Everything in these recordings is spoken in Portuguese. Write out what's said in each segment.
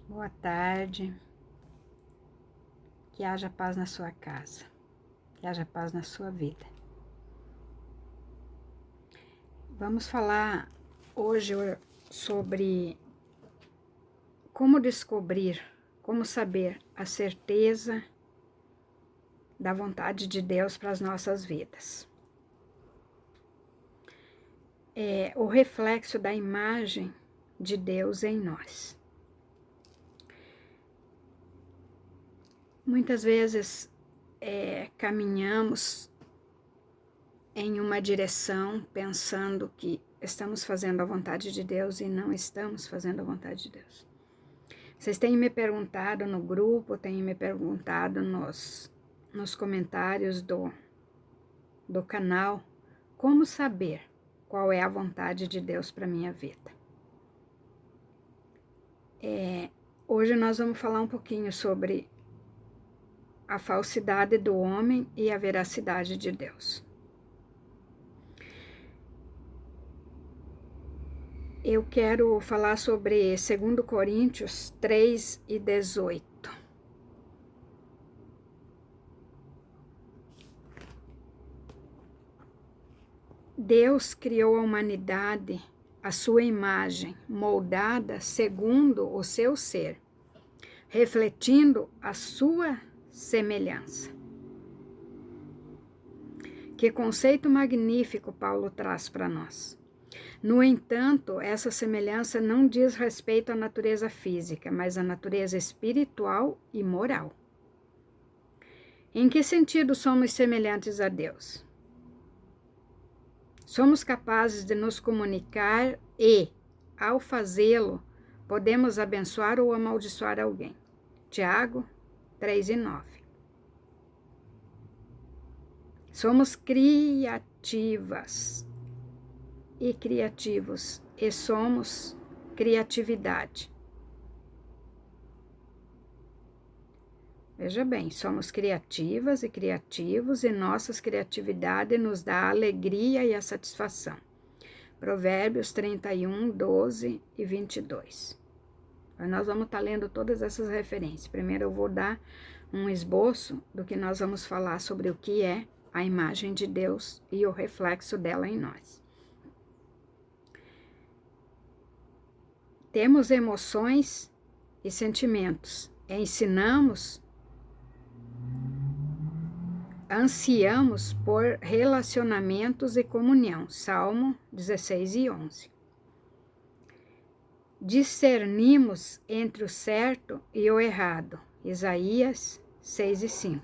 Boa tarde, que haja paz na sua casa, que haja paz na sua vida. Vamos falar hoje sobre como descobrir, como saber a certeza da vontade de Deus para as nossas vidas. É o reflexo da imagem de Deus em nós. Muitas vezes caminhamos em uma direção pensando que estamos fazendo a vontade de Deus e não estamos fazendo a vontade de Deus. Vocês têm me perguntado no grupo, têm me perguntado nos comentários do canal, como saber qual é a vontade de Deus para a minha vida. Hoje nós vamos falar um pouquinho sobre a falsidade do homem e a veracidade de Deus. Eu quero falar sobre 2 Coríntios 3:18. Deus criou a humanidade à sua imagem, moldada segundo o seu ser, refletindo a sua semelhança. Que conceito magnífico Paulo traz para nós. No entanto, essa semelhança não diz respeito à natureza física, mas à natureza espiritual e moral. Em que sentido somos semelhantes a Deus? Somos capazes de nos comunicar e, ao fazê-lo, podemos abençoar ou amaldiçoar alguém. Tiago 3:9. Somos criativas e criativos, e somos criatividade. Veja bem, somos criativas e criativos, e nossas criatividade nos dá a alegria e a satisfação. Provérbios 31, 12 e 22. Nós vamos estar lendo todas essas referências. Primeiro eu vou dar um esboço do que nós vamos falar sobre o que é a imagem de Deus e o reflexo dela em nós. Temos emoções e sentimentos, ansiamos por relacionamentos e comunhão. Salmo 16:11. Discernimos entre o certo e o errado. Isaías 6:5.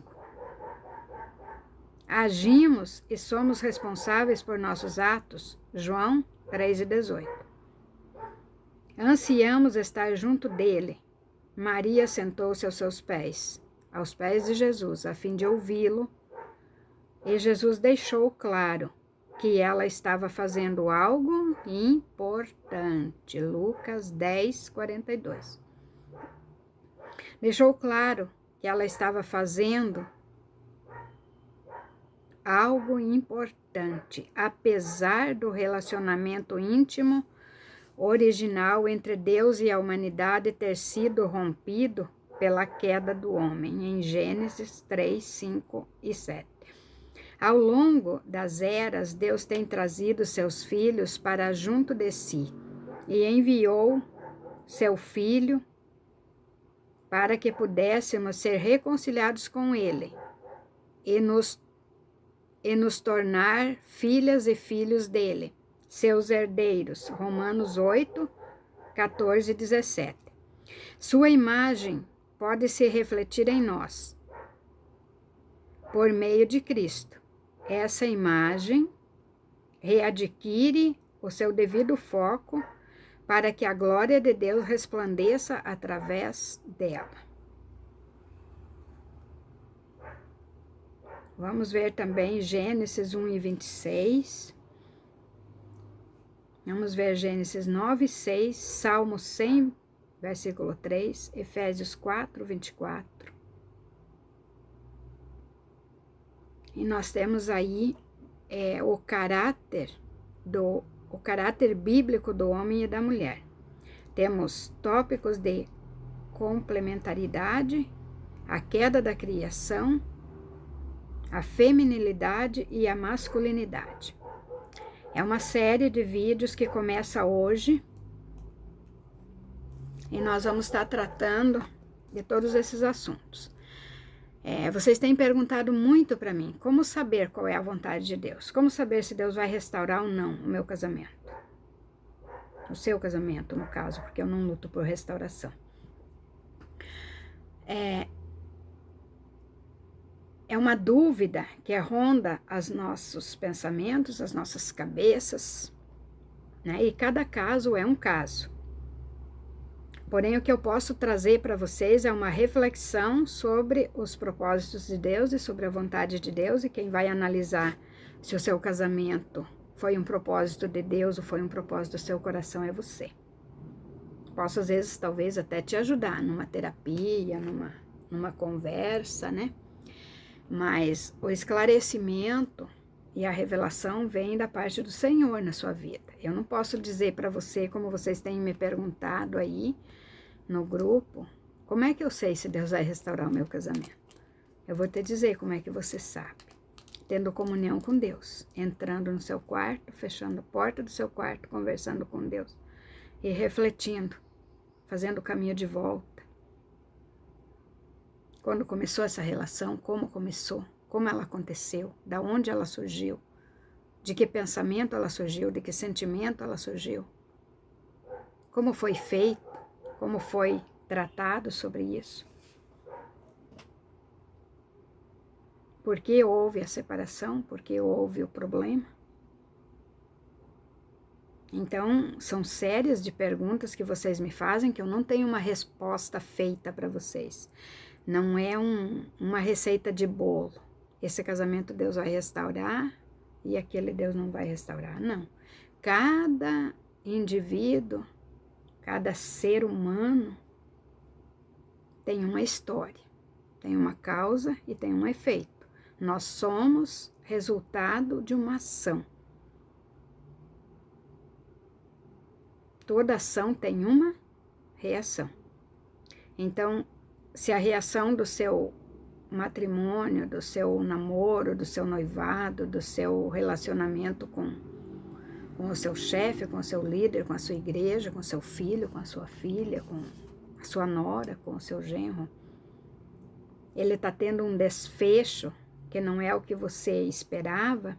Agimos e somos responsáveis por nossos atos. João 3:18. Ansiamos estar junto dele. Maria sentou-se aos pés de Jesus, a fim de ouvi-lo, e Jesus deixou claro que ela estava fazendo algo importante. Lucas 10:42. Deixou claro que ela estava fazendo algo importante, apesar do relacionamento íntimo original entre Deus e a humanidade ter sido rompido pela queda do homem, em Gênesis 3, 5 e 7. Ao longo das eras, Deus tem trazido seus filhos para junto de si e enviou seu Filho para que pudéssemos ser reconciliados com Ele e nos tornar filhas e filhos dele, seus herdeiros. Romanos 8, 14 e 17. Sua imagem pode se refletir em nós por meio de Cristo. Essa imagem readquire o seu devido foco para que a glória de Deus resplandeça através dela. Vamos ver também Gênesis 1:26. Vamos ver Gênesis 9:6, Salmo 100, versículo 3, Efésios 4:24. E nós temos aí o caráter bíblico do homem e da mulher. Temos tópicos de complementaridade, a queda da criação, a feminilidade e a masculinidade. É uma série de vídeos que começa hoje e nós vamos estar tratando de todos esses assuntos. Vocês têm perguntado muito para mim, como saber qual é a vontade de Deus? Como saber se Deus vai restaurar ou não o meu casamento? O seu casamento, no caso, porque eu não luto por restauração. É uma dúvida que ronda os nossos pensamentos, as nossas cabeças, né? E cada caso é um caso. Porém, o que eu posso trazer para vocês é uma reflexão sobre os propósitos de Deus e sobre a vontade de Deus, e quem vai analisar se o seu casamento foi um propósito de Deus ou foi um propósito do seu coração é você. Posso, às vezes, talvez até te ajudar numa terapia, numa conversa, né? Mas o esclarecimento e a revelação vem da parte do Senhor na sua vida. Eu não posso dizer para você, como vocês têm me perguntado aí no grupo, como é que eu sei se Deus vai restaurar o meu casamento? Eu vou te dizer como é que você sabe. Tendo comunhão com Deus, entrando no seu quarto, fechando a porta do seu quarto, conversando com Deus e refletindo, fazendo o caminho de volta. Quando começou essa relação, como começou, como ela aconteceu, da onde ela surgiu, de que pensamento ela surgiu, de que sentimento ela surgiu, como foi feito, como foi tratado sobre isso. Por que houve a separação, por que houve o problema. Então, são séries de perguntas que vocês me fazem que eu não tenho uma resposta feita para vocês. Não é uma receita de bolo. Esse casamento Deus vai restaurar e aquele Deus não vai restaurar. Não. Cada indivíduo, cada ser humano tem uma história, tem uma causa e tem um efeito. Nós somos resultado de uma ação. Toda ação tem uma reação. Então, se a reação do seu matrimônio, do seu namoro, do seu noivado, do seu relacionamento com o seu chefe, com o seu líder, com a sua igreja, com o seu filho, com a sua filha, com a sua nora, com o seu genro, ele está tendo um desfecho que não é o que você esperava,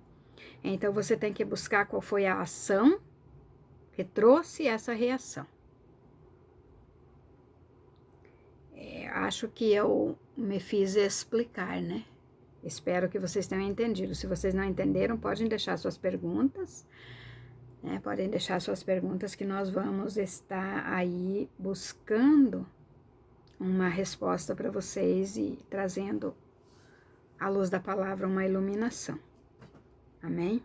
então você tem que buscar qual foi a ação que trouxe essa reação. Acho que eu me fiz explicar, né? Espero que vocês tenham entendido. Se vocês não entenderam, podem deixar suas perguntas, né? Podem deixar suas perguntas que nós vamos estar aí buscando uma resposta para vocês e trazendo à luz da palavra uma iluminação. Amém?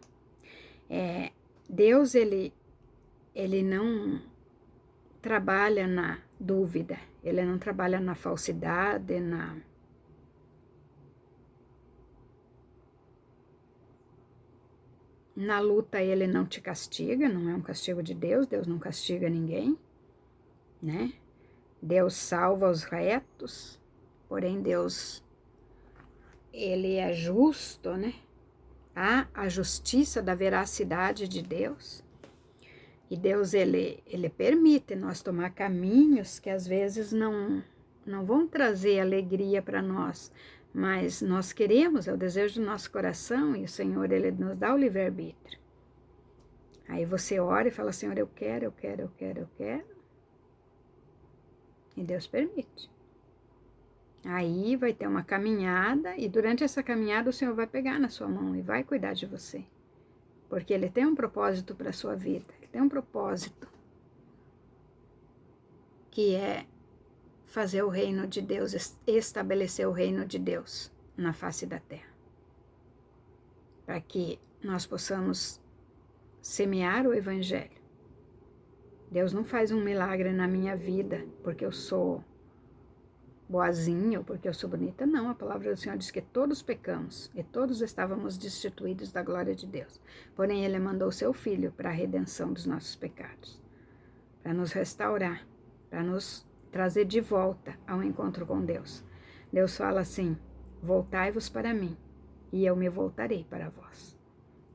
Deus, ele não trabalha na dúvida, ele não trabalha na falsidade, na luta ele não te castiga, não é um castigo de Deus, Deus não castiga ninguém, né? Deus salva os retos, porém Deus, ele é justo, né? Há a justiça da veracidade de Deus. E Deus, ele permite nós tomar caminhos que às vezes não vão trazer alegria para nós, mas nós queremos, é o desejo do nosso coração, e o Senhor, ele nos dá o livre-arbítrio. Aí você ora e fala, Senhor, eu quero. E Deus permite. Aí vai ter uma caminhada, e durante essa caminhada o Senhor vai pegar na sua mão e vai cuidar de você. Porque Ele tem um propósito para a sua vida. Ele tem um propósito que é fazer o reino de Deus, estabelecer o reino de Deus na face da terra. Para que nós possamos semear o Evangelho. Deus não faz um milagre na minha vida porque eu sou boazinha ou porque eu sou bonita. Não, a palavra do Senhor diz que todos pecamos e todos estávamos destituídos da glória de Deus. Porém, Ele mandou o seu Filho para a redenção dos nossos pecados, para nos restaurar, para nos trazer de volta ao encontro com Deus. Deus fala assim: voltai-vos para mim, e eu me voltarei para vós.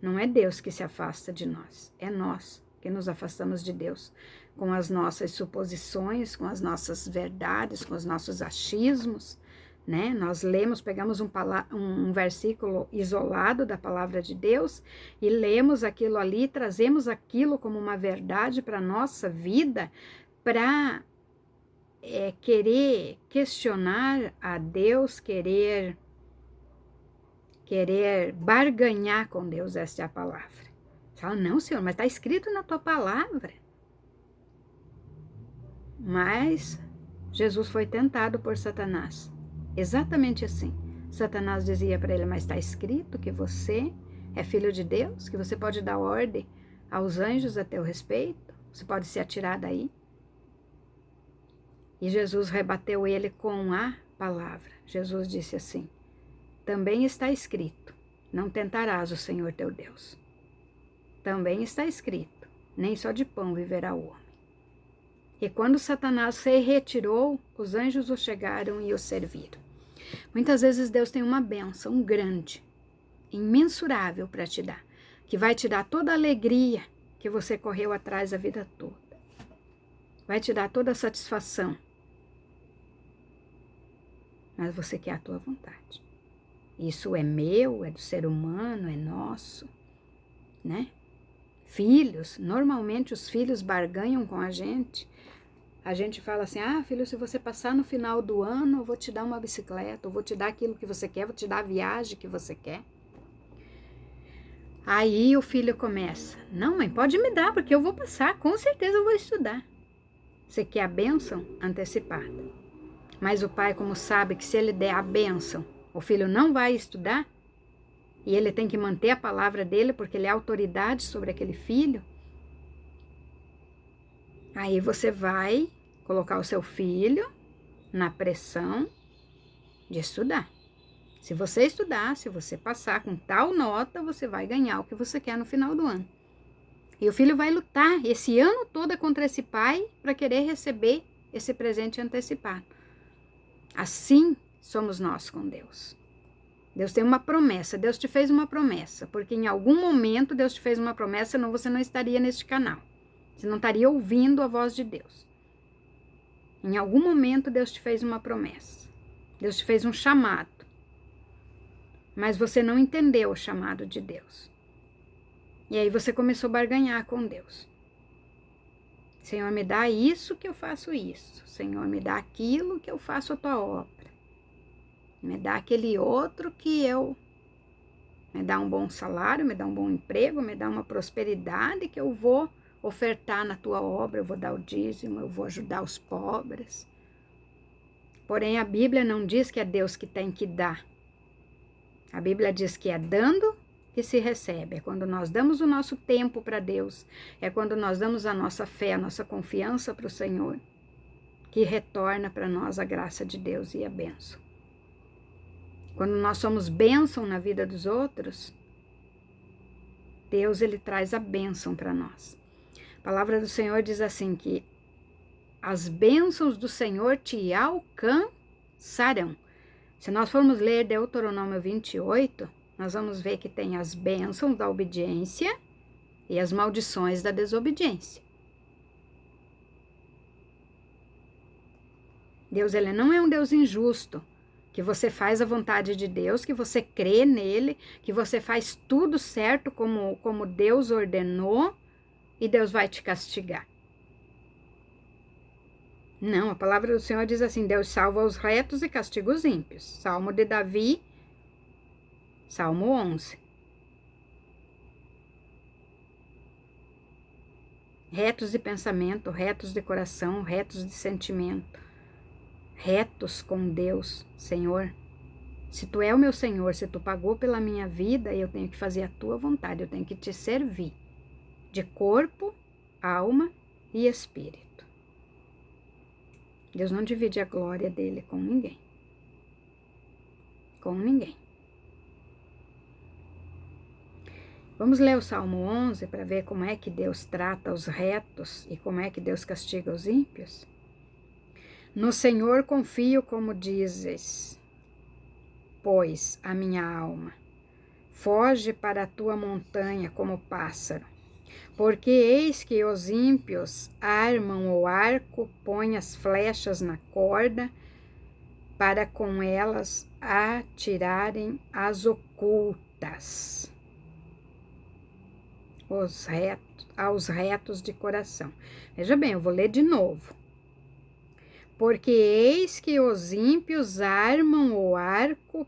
Não é Deus que se afasta de nós, é nós que nos afastamos de Deus, com as nossas suposições, com as nossas verdades, com os nossos achismos, né? Nós lemos, pegamos um versículo isolado da palavra de Deus e lemos aquilo ali, trazemos aquilo como uma verdade para a nossa vida, para querer questionar a Deus, querer barganhar com Deus. Esta é a palavra. Você fala: não, Senhor, mas está escrito na tua palavra. Mas Jesus foi tentado por Satanás. Exatamente assim. Satanás dizia para ele: mas está escrito que você é filho de Deus, que você pode dar ordem aos anjos a teu respeito, você pode se atirar daí. E Jesus rebateu ele com a palavra. Jesus disse assim: também está escrito: não tentarás o Senhor teu Deus. Também está escrito: nem só de pão viverá o homem. E quando Satanás se retirou, os anjos o chegaram e o serviram. Muitas vezes Deus tem uma bênção grande, imensurável para te dar, que vai te dar toda a alegria que você correu atrás a vida toda. Vai te dar toda a satisfação. Mas você quer a tua vontade. Isso é meu, é do ser humano, é nosso, né? Filhos, normalmente os filhos barganham com a gente. A gente fala assim: ah, filho, se você passar no final do ano, eu vou te dar uma bicicleta, eu vou te dar aquilo que você quer, vou te dar a viagem que você quer. Aí o filho começa: não, mãe, pode me dar, porque eu vou passar, com certeza eu vou estudar. Você quer a bênção antecipada. Mas o pai, como sabe que se ele der a bênção, o filho não vai estudar, e ele tem que manter a palavra dele, porque ele é autoridade sobre aquele filho, aí você vai colocar o seu filho na pressão de estudar. Se você estudar, se você passar com tal nota, você vai ganhar o que você quer no final do ano. E o filho vai lutar esse ano todo contra esse pai para querer receber esse presente antecipado. Assim somos nós com Deus. Deus tem uma promessa, Deus te fez uma promessa, porque em algum momento Deus te fez uma promessa, senão você não estaria neste canal. Você não estaria ouvindo a voz de Deus. Em algum momento Deus te fez uma promessa. Deus te fez um chamado. Mas você não entendeu o chamado de Deus. E aí você começou a barganhar com Deus. Senhor, me dá isso que eu faço isso. Senhor, me dá aquilo que eu faço a tua obra. Me dá aquele outro que eu... Me dá um bom salário, me dá um bom emprego, me dá uma prosperidade que eu vou ofertar na tua obra, eu vou dar o dízimo, eu vou ajudar os pobres. Porém, a Bíblia não diz que é Deus que tem que dar. A Bíblia diz que é dando que se recebe. É quando nós damos o nosso tempo para Deus, é quando nós damos a nossa fé, a nossa confiança para o Senhor, que retorna para nós a graça de Deus e a bênção. Quando nós somos bênção na vida dos outros, Deus, ele traz a bênção para nós. A palavra do Senhor diz assim que as bênçãos do Senhor te alcançarão. Se nós formos ler Deuteronômio 28, nós vamos ver que tem as bênçãos da obediência e as maldições da desobediência. Deus, ele não é um Deus injusto, que você faz a vontade de Deus, que você crê nele, que você faz tudo certo como Deus ordenou e Deus vai te castigar. Não, a palavra do Senhor diz assim: Deus salva os retos e castiga os ímpios. Salmo de Davi, Salmo 11. Retos de pensamento, retos de coração, retos de sentimento. Retos com Deus, Senhor. Se tu é o meu Senhor, se tu pagou pela minha vida, eu tenho que fazer a tua vontade, eu tenho que te servir. De corpo, alma e espírito. Deus não divide a glória dele com ninguém. Com ninguém. Vamos ler o Salmo 11 para ver como é que Deus trata os retos e como é que Deus castiga os ímpios? No Senhor confio, como dizes, pois a minha alma. Foge para a tua montanha como pássaro. Porque eis que os ímpios armam o arco, põem as flechas na corda, para com elas atirarem as ocultas aos retos de coração. Veja bem, eu vou ler de novo. Porque eis que os ímpios armam o arco,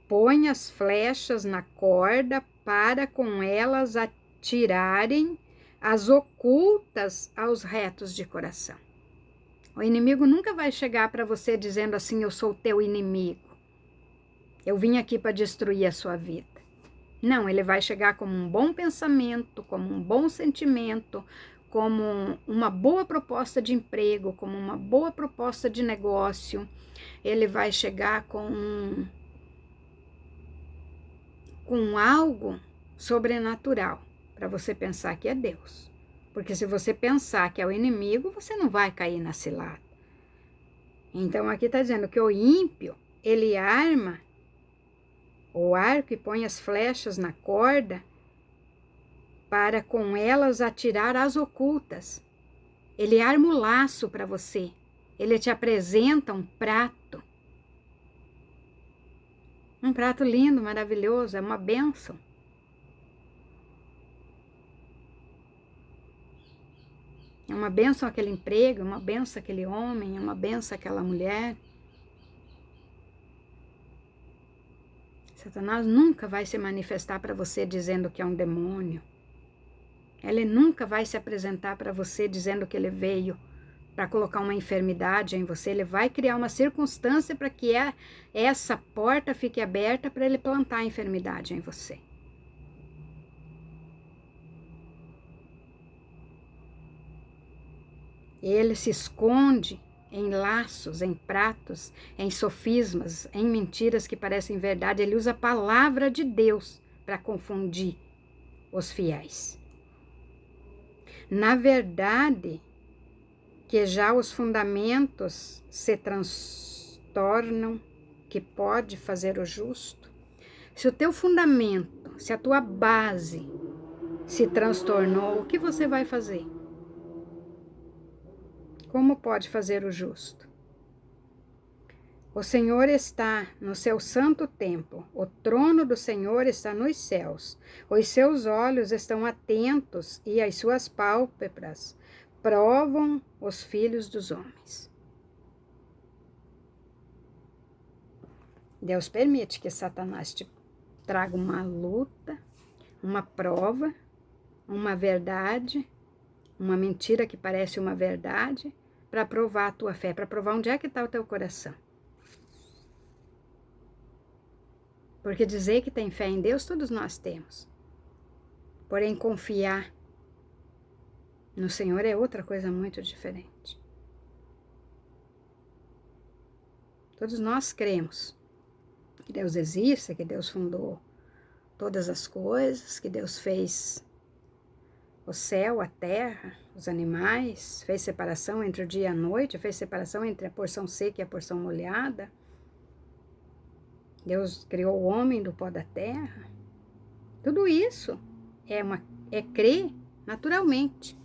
põem as flechas na corda, para com elas atirarem as ocultas aos retos de coração. O inimigo nunca vai chegar para você dizendo assim: eu sou teu inimigo, eu vim aqui para destruir a sua vida. Não, ele vai chegar como um bom pensamento, como um bom sentimento, como uma boa proposta de emprego, como uma boa proposta de negócio. Ele vai chegar com algo sobrenatural para você pensar que é Deus. Porque se você pensar que é o inimigo, você não vai cair na cilada. Então aqui está dizendo que o ímpio, ele arma o arco e põe as flechas na corda para com elas atirar as ocultas. Ele arma o laço para você. Ele te apresenta um prato. Um prato lindo, maravilhoso, é uma bênção. É uma bênção aquele emprego, é uma bênção aquele homem, é uma bênção aquela mulher. Satanás nunca vai se manifestar para você dizendo que é um demônio. Ele nunca vai se apresentar para você dizendo que ele veio para colocar uma enfermidade em você. Ele vai criar uma circunstância para que essa porta fique aberta para ele plantar a enfermidade em você. Ele se esconde em laços, em pratos, em sofismas, em mentiras que parecem verdade. Ele usa a palavra de Deus para confundir os fiéis. Na verdade, que já os fundamentos se transtornam, que pode fazer o justo. Se o teu fundamento, se a tua base se transtornou, o que você vai fazer? Como pode fazer o justo? O Senhor está no seu santo templo, o trono do Senhor está nos céus. Os seus olhos estão atentos e as suas pálpebras provam os filhos dos homens. Deus permite que Satanás te traga uma luta, uma prova, uma verdade, uma mentira que parece uma verdade, para provar a tua fé, para provar onde é que está o teu coração. Porque dizer que tem fé em Deus, todos nós temos. Porém, confiar no Senhor é outra coisa muito diferente. Todos nós cremos que Deus existe, que Deus fundou todas as coisas, que Deus fez o céu, a terra, os animais, fez separação entre o dia e a noite, fez separação entre a porção seca e a porção molhada. Deus criou o homem do pó da terra. Tudo isso é crer naturalmente.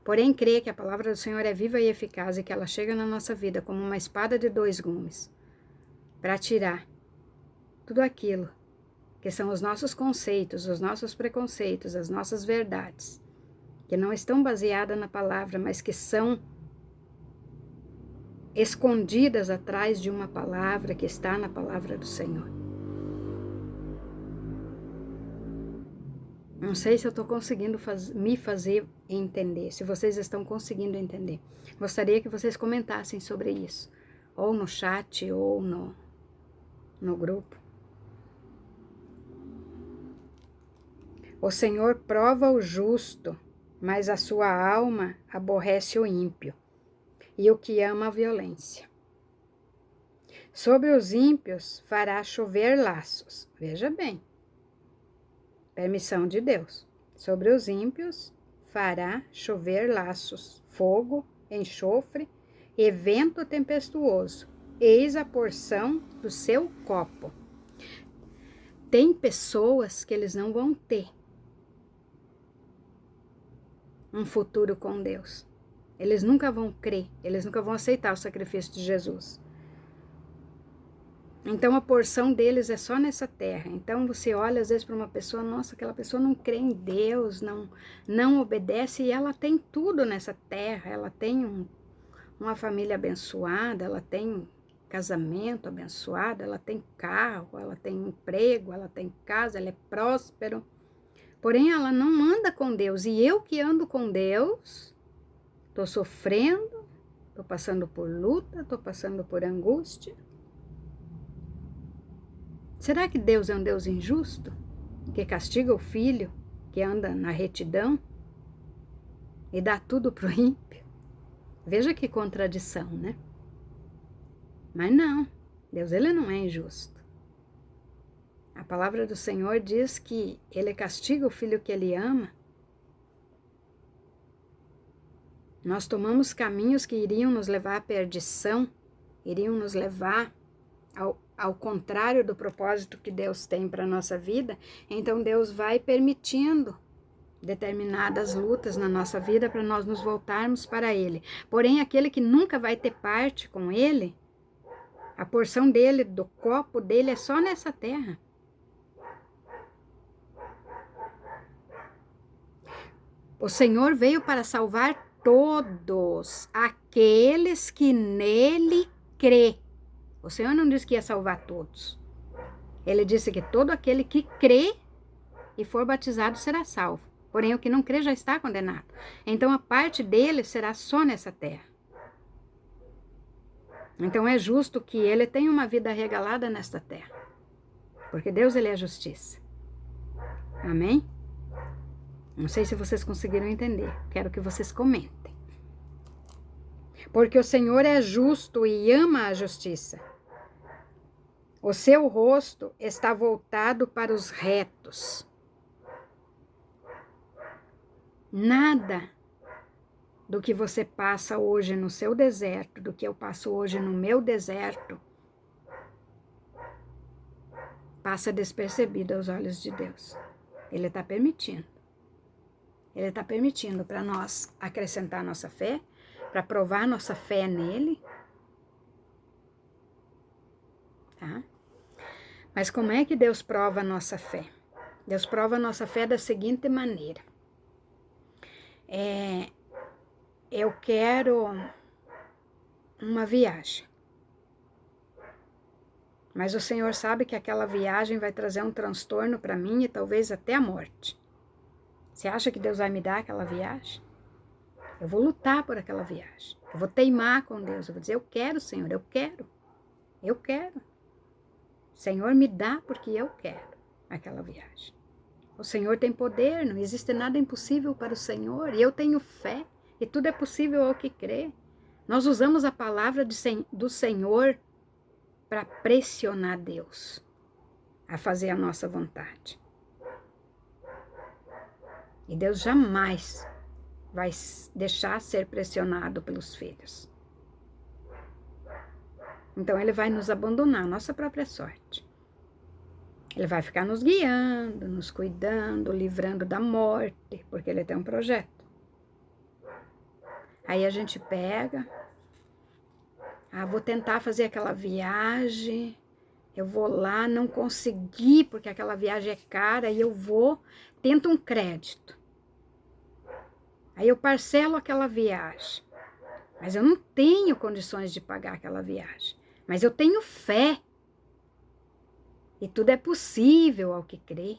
Porém, crer que a palavra do Senhor é viva e eficaz e que ela chega na nossa vida como uma espada de 2 gumes para tirar tudo aquilo que são os nossos conceitos, os nossos preconceitos, as nossas verdades, que não estão baseadas na palavra, mas que são escondidas atrás de uma palavra que está na palavra do Senhor. Não sei se eu estou conseguindo me fazer entender, se vocês estão conseguindo entender. Gostaria que vocês comentassem sobre isso, ou no chat, ou no grupo. O Senhor prova o justo, mas a sua alma aborrece o ímpio e o que ama a violência. Sobre os ímpios fará chover laços. Veja bem. Permissão de Deus. Sobre os ímpios fará chover laços, fogo, enxofre evento tempestuoso, eis a porção do seu copo. Tem pessoas que eles não vão ter um futuro com Deus. Eles nunca vão crer, eles nunca vão aceitar o sacrifício de Jesus. Então a porção deles é só nessa terra. Então você olha às vezes para uma pessoa, nossa, aquela pessoa não crê em Deus, não obedece, e ela tem tudo nessa terra. Ela tem uma família abençoada, ela tem casamento abençoado, ela tem carro, ela tem emprego, ela tem casa, ela é próspero. Porém, ela não anda com Deus. E eu que ando com Deus, estou sofrendo, estou passando por luta, estou passando por angústia. Será que Deus é um Deus injusto? Que castiga o filho que anda na retidão e dá tudo para o ímpio? Veja que contradição, né? Mas não, Deus ele não é injusto. A palavra do Senhor diz que ele castiga o filho que ele ama. Nós tomamos caminhos que iriam nos levar à perdição, iriam nos levar ao contrário do propósito que Deus tem para a nossa vida. Então Deus vai permitindo determinadas lutas na nossa vida para nós nos voltarmos para Ele. Porém, aquele que nunca vai ter parte com Ele, a porção dele, do copo dele, é só nessa terra. O Senhor veio para salvar todos aqueles que nele crê. O Senhor não disse que ia salvar todos. Ele disse que todo aquele que crê e for batizado será salvo. Porém, o que não crê já está condenado. Então, a parte dele será só nessa terra. Então, é justo que ele tenha uma vida regalada nesta terra. Porque Deus, ele é justiça. Amém? Não sei se vocês conseguiram entender. Quero que vocês comentem. Porque o Senhor é justo e ama a justiça. O seu rosto está voltado para os retos. Nada do que você passa hoje no seu deserto, do que eu passo hoje no meu deserto, passa despercebido aos olhos de Deus. Ele está permitindo. Ele está permitindo para nós acrescentar nossa fé, para provar nossa fé nele. Tá? Mas como é que Deus prova a nossa fé? Deus prova a nossa fé da seguinte maneira. Eu quero uma viagem. Mas o Senhor sabe que aquela viagem vai trazer um transtorno para mim e talvez até a morte. Você acha que Deus vai me dar aquela viagem? Eu vou lutar por aquela viagem. Eu vou teimar com Deus. Eu vou dizer, eu quero, Senhor, eu quero. Eu quero. Senhor, me dá porque eu quero aquela viagem. O Senhor tem poder, não existe nada impossível para o Senhor. E eu tenho fé, e tudo é possível ao que crê. Nós usamos a palavra do Senhor para pressionar Deus a fazer a nossa vontade. E Deus jamais vai deixar ser pressionado pelos filhos. Então ele vai nos abandonar, nossa própria sorte. Ele vai ficar nos guiando, nos cuidando, livrando da morte, porque ele tem um projeto. Aí a gente pega, vou tentar fazer aquela viagem, eu vou lá, não consegui, porque aquela viagem é cara, e eu vou, tento um crédito. Aí eu parcelo aquela viagem, mas eu não tenho condições de pagar aquela viagem. Mas eu tenho fé. E tudo é possível ao que crê.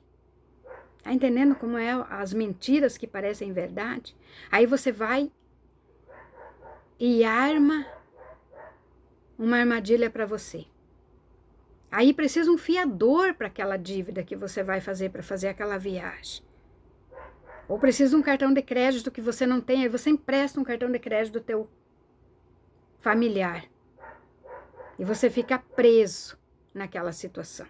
Tá entendendo como é as mentiras que parecem verdade? Aí você vai e arma uma armadilha para você. Aí precisa um fiador para aquela dívida que você vai fazer para fazer aquela viagem. Ou precisa um cartão de crédito que você não tem, aí você empresta um cartão de crédito do teu familiar. E você fica preso naquela situação.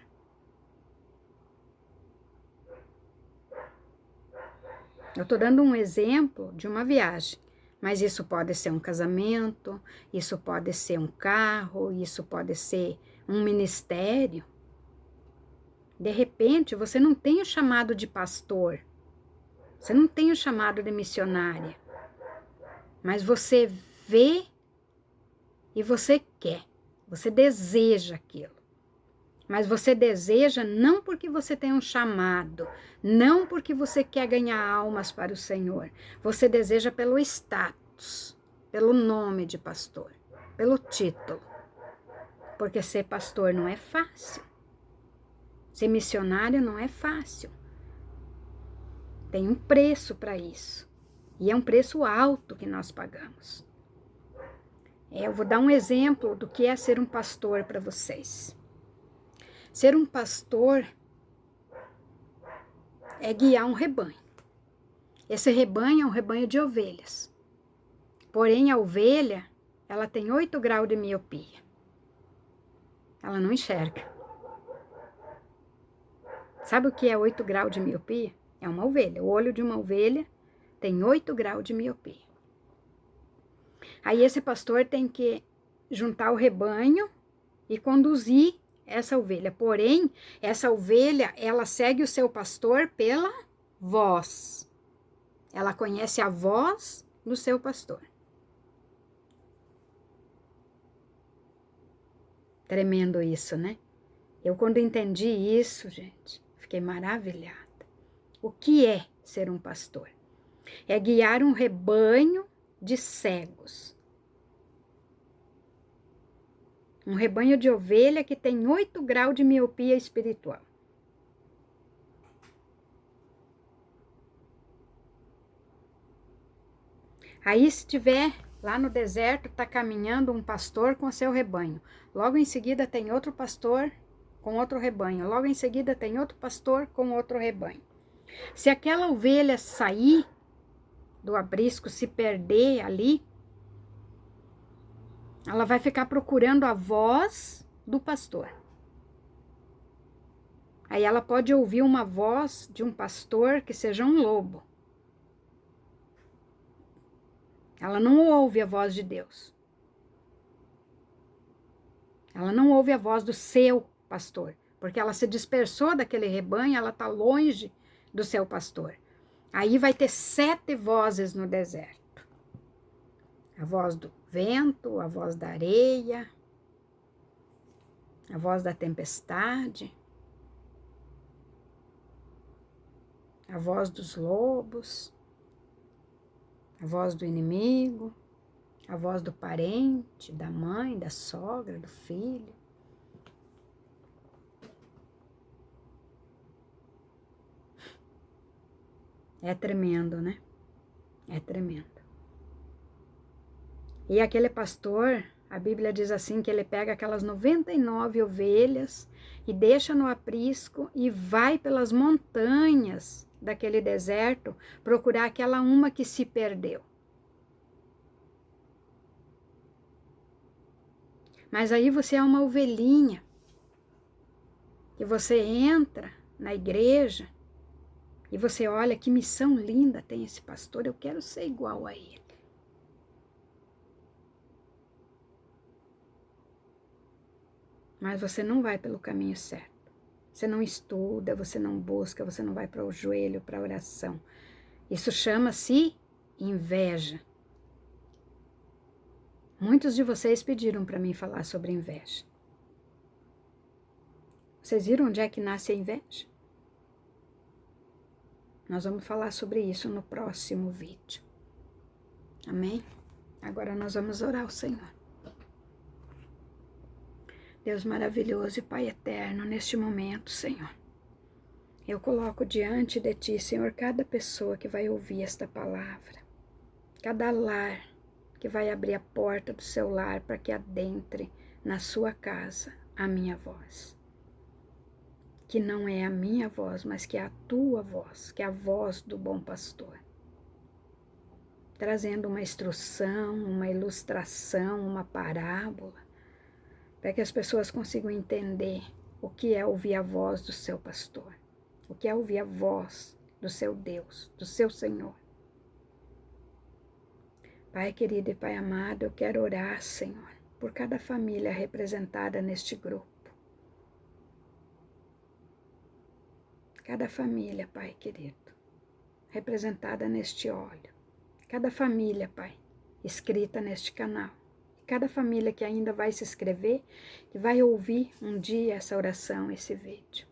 Eu estou dando um exemplo de uma viagem. Mas isso pode ser um casamento, isso pode ser um carro, isso pode ser um ministério. De repente, você não tem o chamado de pastor, você não tem o chamado de missionária, mas você vê e você quer, você deseja aquilo. Mas você deseja não porque você tem um chamado, não porque você quer ganhar almas para o Senhor. Você deseja pelo status, pelo nome de pastor, pelo título. Porque ser pastor não é fácil. Ser missionário não é fácil. Tem um preço para isso. E é um preço alto que nós pagamos. Eu vou dar um exemplo do que é ser um pastor para vocês. Ser um pastor é guiar um rebanho. Esse rebanho é um rebanho de ovelhas. Porém, a ovelha, ela tem 8 graus de miopia. Ela não enxerga. Sabe o que é 8 graus de miopia? É uma ovelha. O olho de uma ovelha tem 8 graus de miopia. Aí esse pastor tem que juntar o rebanho e conduzir essa ovelha. Porém, essa ovelha, ela segue o seu pastor pela voz. Ela conhece a voz do seu pastor. Tremendo isso, né? Eu, quando entendi isso, gente, fiquei maravilhada. O que é ser um pastor? É guiar um rebanho de cegos. Um rebanho de ovelha que tem 8 graus de miopia espiritual. Aí, se tiver lá no deserto, está caminhando um pastor com seu rebanho. Logo em seguida tem outro pastor com outro rebanho. Logo em seguida tem outro pastor com outro rebanho. Se aquela ovelha sair do aprisco, se perder ali, ela vai ficar procurando a voz do pastor. Aí ela pode ouvir uma voz de um pastor que seja um lobo. Ela não ouve a voz de Deus. Ela não ouve a voz do seu pastor, porque ela se dispersou daquele rebanho, ela está longe do seu pastor. Aí vai ter 7 vozes no deserto. A voz do vento, a voz da areia, a voz da tempestade, a voz dos lobos, a voz do inimigo, a voz do parente, da mãe, da sogra, do filho. É tremendo, né? É tremendo. E aquele pastor, a Bíblia diz assim, que ele pega aquelas 99 ovelhas e deixa no aprisco e vai pelas montanhas daquele deserto procurar aquela uma que se perdeu. Mas aí você é uma ovelhinha e você entra na igreja e você olha que missão linda tem esse pastor, eu quero ser igual a ele. Mas você não vai pelo caminho certo. Você não estuda, você não busca, você não vai para o joelho, para a oração. Isso chama-se inveja. Muitos de vocês pediram para mim falar sobre inveja. Vocês viram onde é que nasce a inveja? Nós vamos falar sobre isso no próximo vídeo. Amém? Agora nós vamos orar ao Senhor. Deus maravilhoso e Pai eterno, neste momento, Senhor, eu coloco diante de Ti, Senhor, cada pessoa que vai ouvir esta palavra, cada lar que vai abrir a porta do seu lar para que adentre na sua casa a minha voz. Que não é a minha voz, mas que é a Tua voz, que é a voz do bom pastor. Trazendo uma instrução, uma ilustração, uma parábola, para que as pessoas consigam entender o que é ouvir a voz do seu pastor, o que é ouvir a voz do seu Deus, do seu Senhor. Pai querido e Pai amado, eu quero orar, Senhor, por cada família representada neste grupo. Cada família, Pai querido, representada neste óleo. Cada família, Pai, escrita neste canal. E cada família que ainda vai se inscrever, que vai ouvir um dia essa oração, esse vídeo.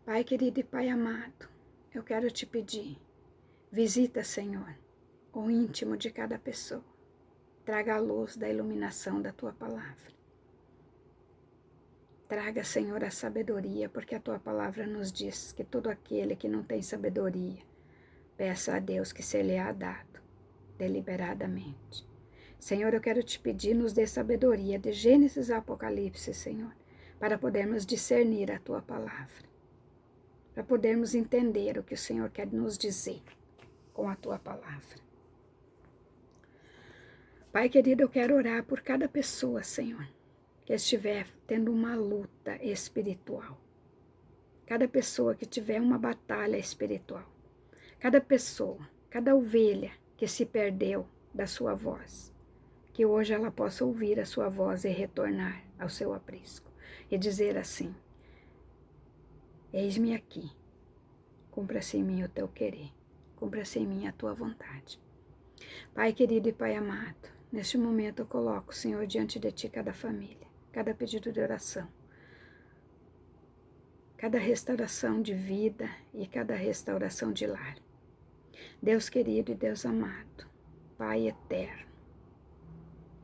Pai querido e Pai amado, eu quero te pedir, visita, Senhor, o íntimo de cada pessoa. Traga a luz da iluminação da Tua palavra. Traga, Senhor, a sabedoria, porque a Tua palavra nos diz que todo aquele que não tem sabedoria, peça a Deus que se lhe há dado, deliberadamente. Senhor, eu quero te pedir, nos dê sabedoria de Gênesis a Apocalipse, Senhor, para podermos discernir a Tua palavra, para podermos entender o que o Senhor quer nos dizer com a Tua palavra. Pai querido, eu quero orar por cada pessoa, Senhor, que estiver tendo uma luta espiritual. Cada pessoa que tiver uma batalha espiritual. Cada pessoa, cada ovelha que se perdeu da sua voz. Que hoje ela possa ouvir a sua voz e retornar ao seu aprisco. E dizer assim: eis-me aqui, cumpra-se em mim o teu querer, cumpra-se em mim a tua vontade. Pai querido e Pai amado, neste momento eu coloco, Senhor, diante de Ti cada família, cada pedido de oração, cada restauração de vida e cada restauração de lar. Deus querido e Deus amado, Pai eterno,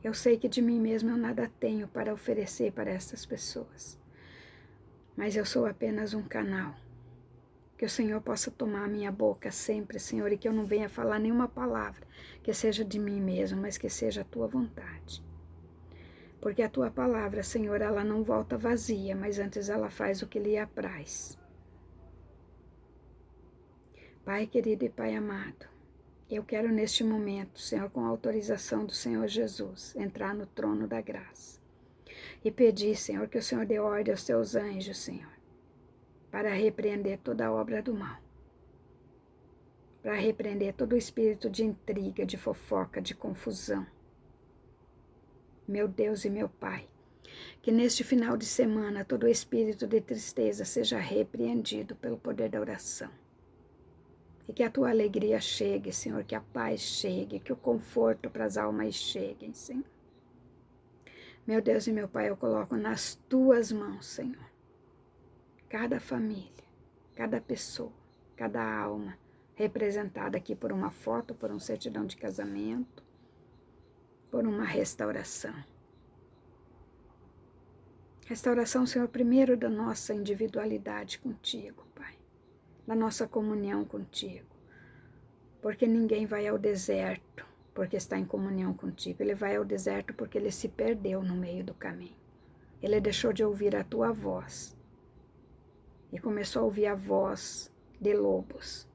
eu sei que de mim mesmo eu nada tenho para oferecer para essas pessoas, mas eu sou apenas um canal. Que o Senhor possa tomar a minha boca sempre, Senhor, e que eu não venha falar nenhuma palavra que seja de mim mesmo, mas que seja a Tua vontade. Porque a Tua palavra, Senhor, ela não volta vazia, mas antes ela faz o que lhe apraz. Pai querido e Pai amado, eu quero neste momento, Senhor, com a autorização do Senhor Jesus, entrar no trono da graça e pedir, Senhor, que o Senhor dê ordem aos Teus anjos, Senhor, para repreender toda a obra do mal, para repreender todo o espírito de intriga, de fofoca, de confusão. Meu Deus e meu Pai, que neste final de semana todo o espírito de tristeza seja repreendido pelo poder da oração. E que a Tua alegria chegue, Senhor, que a paz chegue, que o conforto para as almas cheguem, Senhor. Meu Deus e meu Pai, eu coloco nas Tuas mãos, Senhor, cada família, cada pessoa, cada alma representada aqui por uma foto, por um certidão de casamento, por uma restauração. Restauração, Senhor, primeiro da nossa individualidade contigo, Pai, da nossa comunhão contigo, porque ninguém vai ao deserto porque está em comunhão contigo, ele vai ao deserto porque ele se perdeu no meio do caminho, ele deixou de ouvir a Tua voz e começou a ouvir a voz de lobos,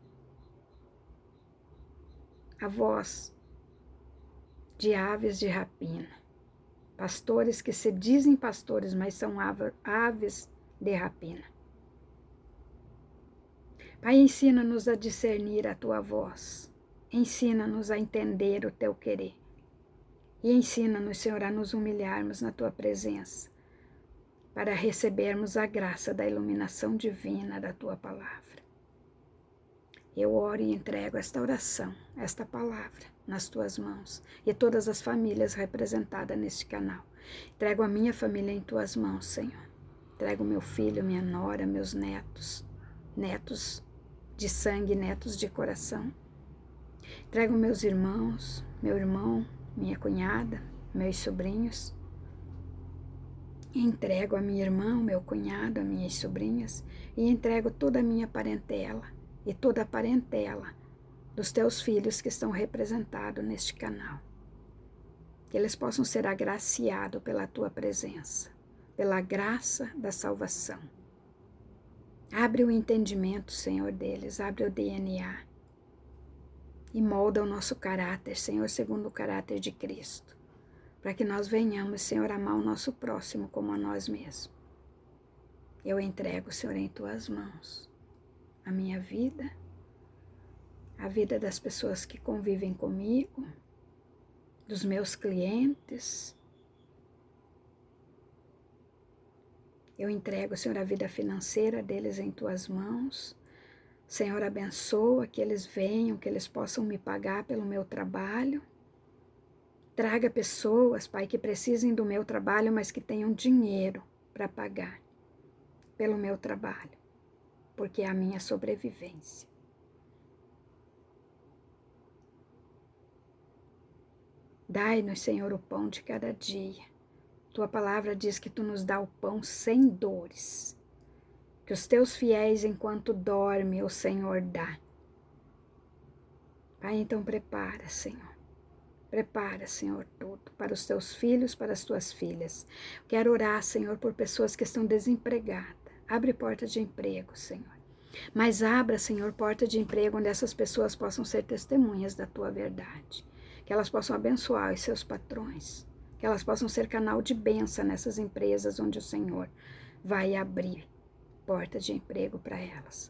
a voz de aves de rapina, pastores que se dizem pastores, mas são aves de rapina. Pai, ensina-nos a discernir a Tua voz, ensina-nos a entender o Teu querer e ensina-nos, Senhor, a nos humilharmos na Tua presença para recebermos a graça da iluminação divina da Tua palavra. Eu oro e entrego esta oração, esta palavra, nas Tuas mãos e todas as famílias representadas neste canal. Entrego a minha família em Tuas mãos, Senhor. Entrego meu filho, minha nora, meus netos, netos de sangue, netos de coração. Entrego meus irmãos, meu irmão, minha cunhada, meus sobrinhos. Entrego a minha irmã, meu cunhado, as minhas sobrinhas e entrego toda a minha parentela e toda a parentela dos Teus filhos que estão representados neste canal. Que eles possam ser agraciados pela Tua presença, pela graça da salvação. Abre o entendimento, Senhor, deles, abre o DNA e molda o nosso caráter, Senhor, segundo o caráter de Cristo, para que nós venhamos, Senhor, amar o nosso próximo como a nós mesmos. Eu entrego, Senhor, em Tuas mãos a minha vida, a vida das pessoas que convivem comigo, dos meus clientes. Eu entrego, Senhor, a vida financeira deles em tuas mãos. Senhor, abençoa que eles venham, que eles possam me pagar pelo meu trabalho. Traga pessoas, Pai, que precisem do meu trabalho, mas que tenham dinheiro para pagar pelo meu trabalho, porque é a minha sobrevivência. Dai-nos, Senhor, o pão de cada dia. Tua palavra diz que tu nos dá o pão sem dores. Que os teus fiéis, enquanto dormem, o Senhor dá. Pai, então prepara, Senhor. Prepara, Senhor, tudo para os teus filhos, para as tuas filhas. Quero orar, Senhor, por pessoas que estão desempregadas. Abre porta de emprego, Senhor. Mas abra, Senhor, porta de emprego onde essas pessoas possam ser testemunhas da tua verdade. Que elas possam abençoar os seus patrões. Que elas possam ser canal de bênção nessas empresas onde o Senhor vai abrir porta de emprego para elas.